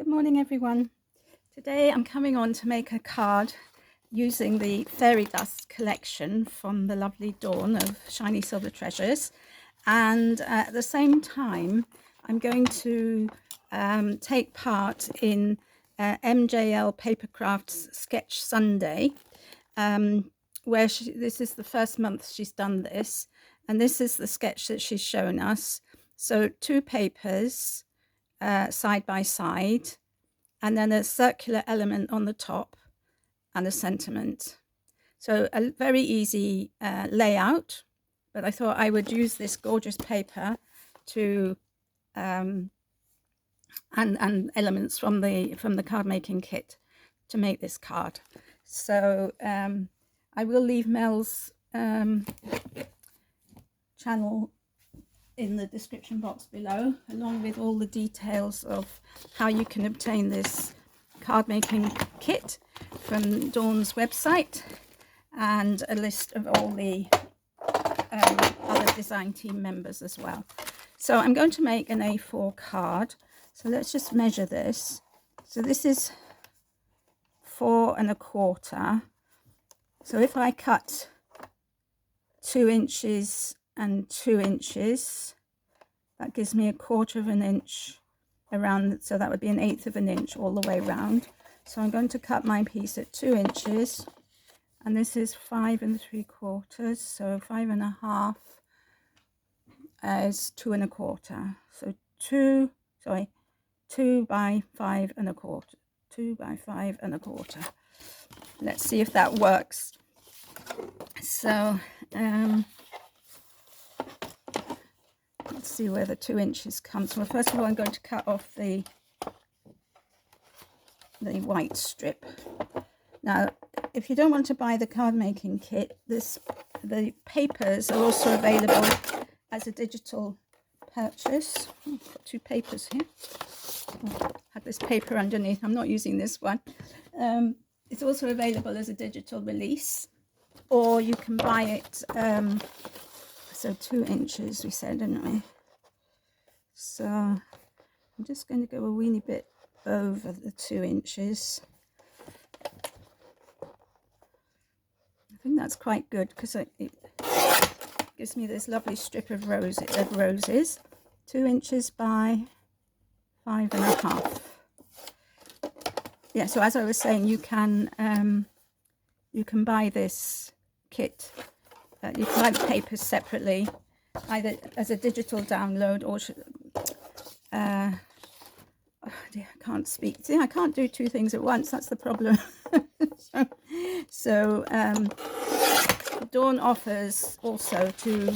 Good morning, everyone. Today I'm coming on to make a card using the Fairy Dust collection from the lovely Dawn of Shiny Silver Treasures. And at the same time, I'm going to take part in MJL Papercraft's Sketch Sunday, where this is the first month she's done this. And this is the sketch that she's shown us. So 2 papers side by side, and then a circular element on the top and a sentiment. So a very easy layout, but I thought I would use this gorgeous paper to and elements from the card making kit to make this card. So I will leave Mel's channel in the description box below, along with all the details of how you can obtain this card making kit from Dawn's website, and a list of all the other design team members as well. So I'm going to make an A4 card. So let's just measure this. So this is 4 1/4. So if I cut 2 inches and 2 inches, that gives me 1/4 inch around, so that would be 1/8 inch all the way around. So I'm going to cut my piece at 2 inches, and this is 5 3/4, so 5 1/2 is 2 1/4. So 2 by 5 1/4, 2 by 5 1/4. Let's see if that works. So let's see where the 2 inches comes from. First of all, I'm going to cut off the white strip. Now, if you don't want to buy the card making kit, the papers are also available as a digital purchase. Oh, I've got 2 papers here. Oh, I had this paper underneath. I'm not using this one. It's also available as a digital release, or you can buy it. So 2 inches, we said, didn't we? So I'm just going to go a weeny bit over the 2 inches. I think that's quite good, because it gives me this lovely strip of roses. 2 inches by 5 1/2. Yeah, so as I was saying, you can buy this kit. You can buy the papers separately, either as a digital download or oh dear, I can't speak. See, I can't do 2 things at once. That's the problem. so Dawn offers also to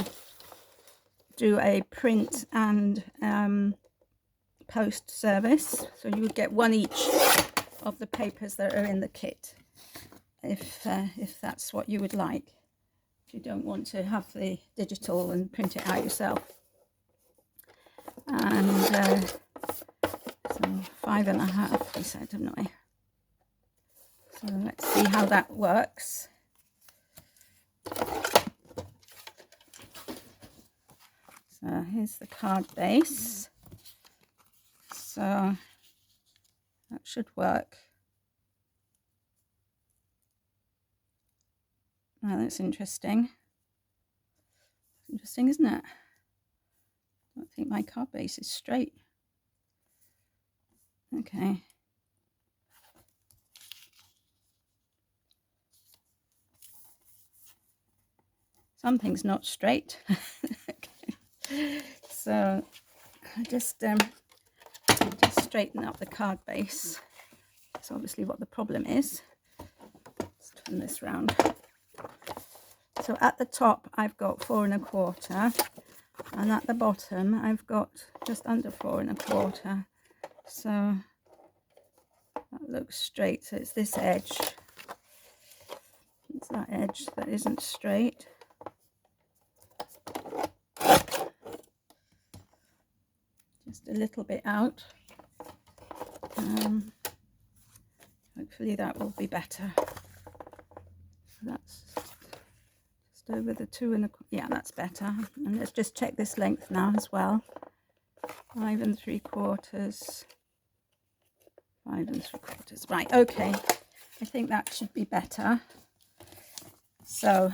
do a print and post service. So you would get 1 each of the papers that are in the kit, if that's what you would like. If you don't want to have the digital and print it out yourself. And so 5 1/2, we said, haven't we? So let's see how that works. So here's the card base. So that should work. Now that's interesting. Interesting, isn't it? I don't think my card base is straight. Okay. Something's not straight. Okay. So I just straighten up the card base. That's obviously what the problem is. Let's turn this round. So at the top I've got 4 1/4, and at the bottom I've got just under 4 1/4. So that looks straight. So it's this edge. It's that edge that isn't straight. Just a little bit out. Hopefully that will be better. So that's just over the 2 1/4. Yeah, that's better. And let's just check this length now as well. 5 3/4. 5 3/4. Right, okay. I think that should be better. So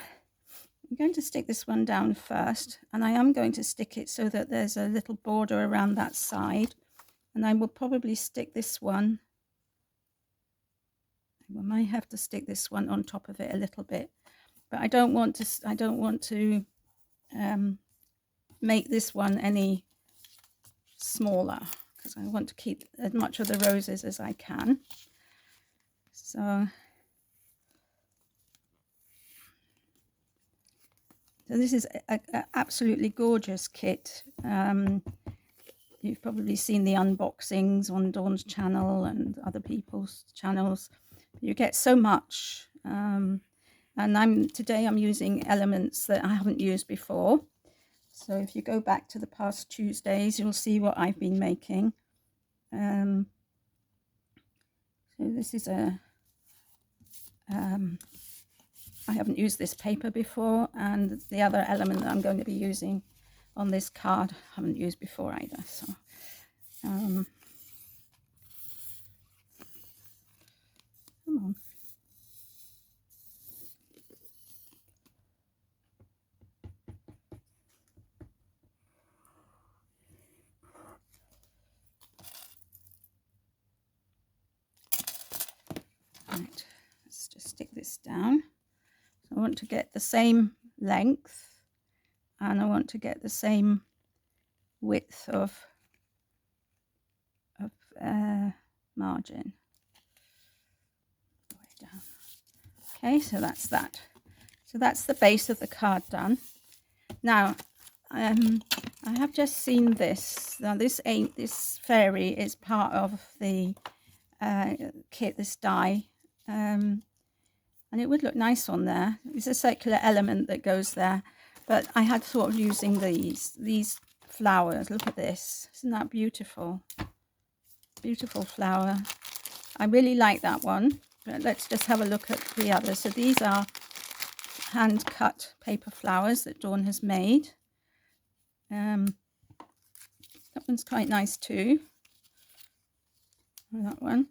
I'm going to stick this one down first, and I am going to stick it so that there's a little border around that side, and I will probably stick this one. I might have to stick this one on top of it a little bit, but I don't want to make this one any smaller, because I want to keep as much of the roses as I can. So this is an absolutely gorgeous kit. You've probably seen the unboxings on Dawn's channel and other people's channels. You get so much, and today I'm using elements that I haven't used before. So if you go back to the past Tuesdays, you'll see what I've been making. So this is I haven't used this paper before, and the other element that I'm going to be using on this card I haven't used before either. So come on. Right, let's just stick this down. So I want to get the same length, and I want to get the same width of margin. Way down. Okay, so that's that. So that's the base of the card done. Now, I have just seen this. Now, this fairy is part of the kit, this die, and it would look nice on there. It's a circular element that goes there, but I had thought of using these flowers. Look at this. Isn't that beautiful? Beautiful flower. I really like that one. But let's just have a look at the others. So these are hand cut paper flowers that Dawn has made. That one's quite nice too. That one.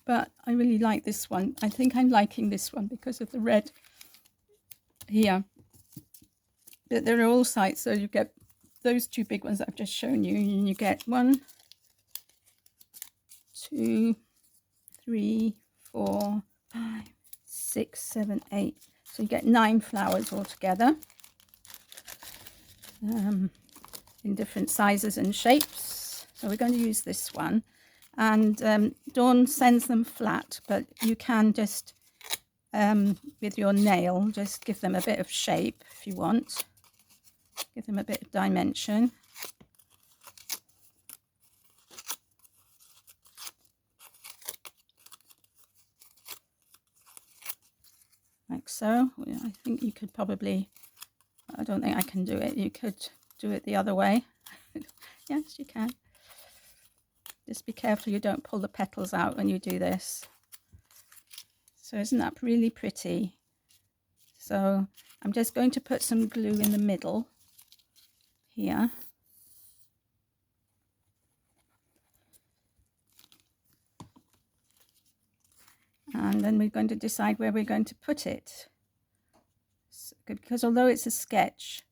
But I really like this one. I think I'm liking this one because of the red here. But there are all sides, so you get those two big ones that I've just shown you, and you get 1, 2, 3, 4, 5, 6, 7, 8. So you get 9 flowers altogether, in different sizes and shapes. So we're going to use this one. And Dawn sends them flat, but you can just, with your nail, just give them a bit of shape if you want. Give them a bit of dimension. Like so. I think you could probably, I don't think I can do it. You could do it the other way. Yes, you can. Just be careful you don't pull the petals out when you do this. So isn't that really pretty? So I'm just going to put some glue in the middle here. And then we're going to decide where we're going to put it. Because although it's a sketch,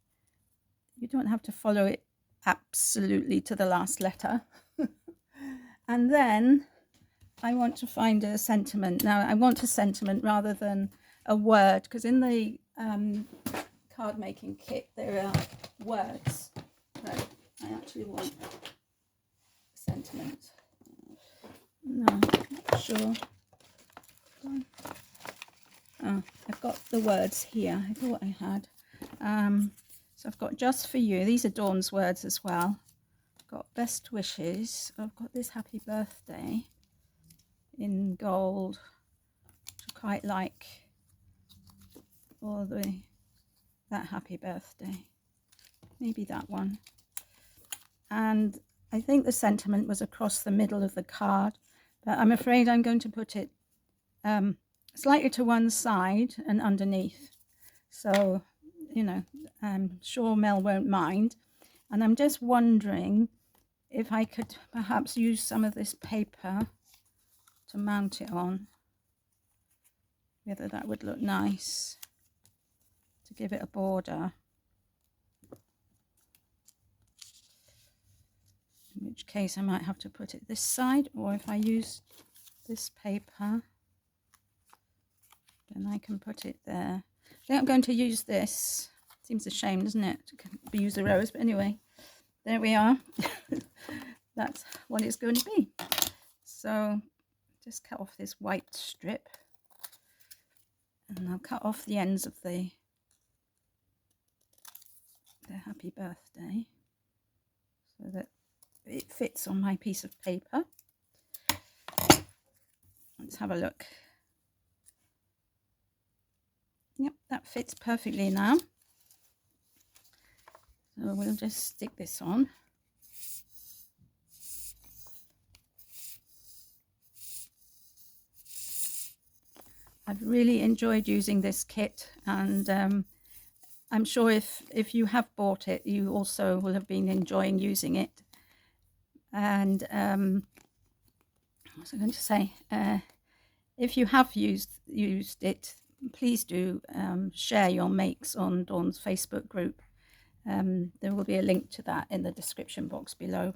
you don't have to follow it absolutely to the last letter. And then I want to find a sentiment. Now I want a sentiment rather than a word, because in the card making kit there are words. No, I actually want a sentiment. No, not sure. Oh, I've got the words here. I thought I had. So I've got just for you. These are Dawn's words as well. I've got best wishes. I've got this happy birthday in gold, which I quite like. Or that happy birthday. Maybe that one. And I think the sentiment was across the middle of the card, but I'm afraid I'm going to put it slightly to one side and underneath. So, you know, I'm sure Mel won't mind. And I'm just wondering if I could perhaps use some of this paper to mount it on, whether that would look nice to give it a border. In which case I might have to put it this side, or if I use this paper, then I can put it there. I think I'm going to use this. Seems a shame, doesn't it, to use the rose, but anyway, there we are. That's what it's going to be. So just cut off this white strip, and I'll cut off the ends of the happy birthday so that it fits on my piece of paper. Let's have a look. Yep, that fits perfectly now. So we'll just stick this on. I've really enjoyed using this kit, and I'm sure if you have bought it, you also will have been enjoying using it. And what was I going to say? If you have used it, please do share your makes on Dawn's Facebook group. There will be a link to that in the description box below.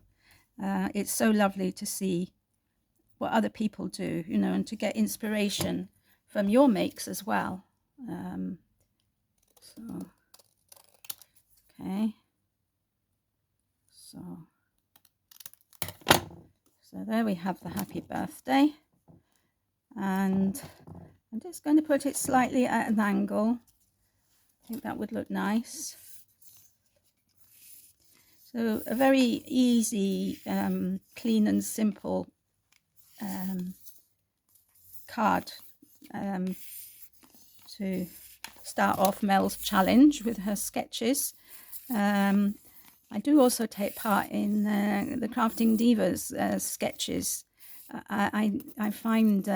It's so lovely to see what other people do, you know, and to get inspiration from your makes as well. Okay, so there we have the happy birthday, and I'm just going to put it slightly at an angle. I think that would look nice. So a very easy, clean and simple card to start off Mel's challenge with her sketches. I do also take part in the Crafting Divas sketches. I find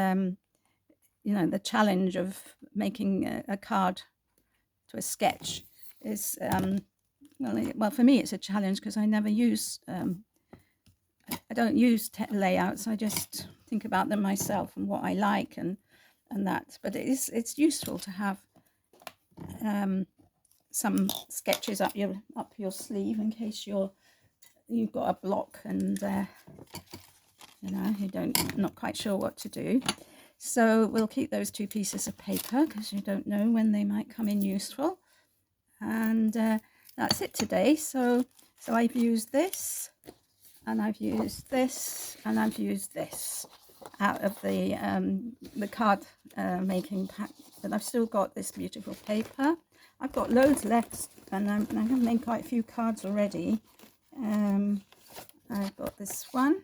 you know, the challenge of making a card to a sketch is well, for me it's a challenge because I never use I don't use layouts. I just think about them myself and what I like and that. But it's useful to have some sketches up your sleeve in case you've got a block and you know, not quite sure what to do. So we'll keep those two pieces of paper because you don't know when they might come in useful. And that's it today. So I've used this, and I've used this, and I've used this out of the card making pack. But I've still got this beautiful paper. I've got loads left, and I have made quite a few cards already. I've got this one.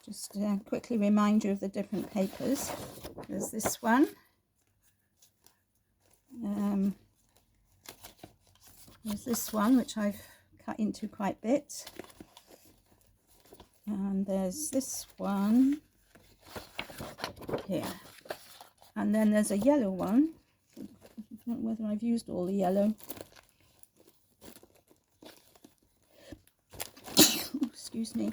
Just quickly remind you of the different papers. There's this one. There's this one, which I've cut into quite a bit. And there's this one here. And then there's a yellow one. I don't know whether I've used all the yellow. Excuse me.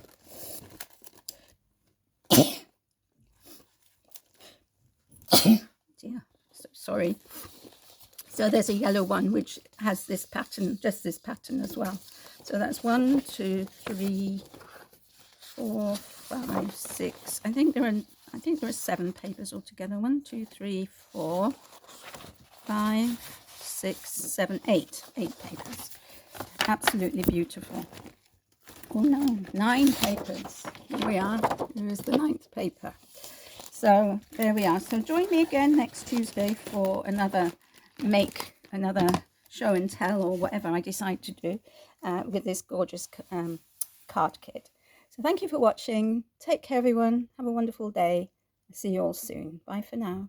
Dear, so sorry. So there's a yellow one which has this pattern, just this pattern as well. So that's 1, 2, 3, 4, 5, 6. I think there are 7 papers altogether. 1, 2, 3, 4, 5, 6, 7, 8. 8 papers. Absolutely beautiful. Oh no, 9 papers. Here we are. Here is the 9th paper. So there we are. So join me again next Tuesday for another show and tell, or whatever I decide to do with this gorgeous card kit. So thank you for watching. Take care, everyone. Have a wonderful day. See you all soon. Bye for now.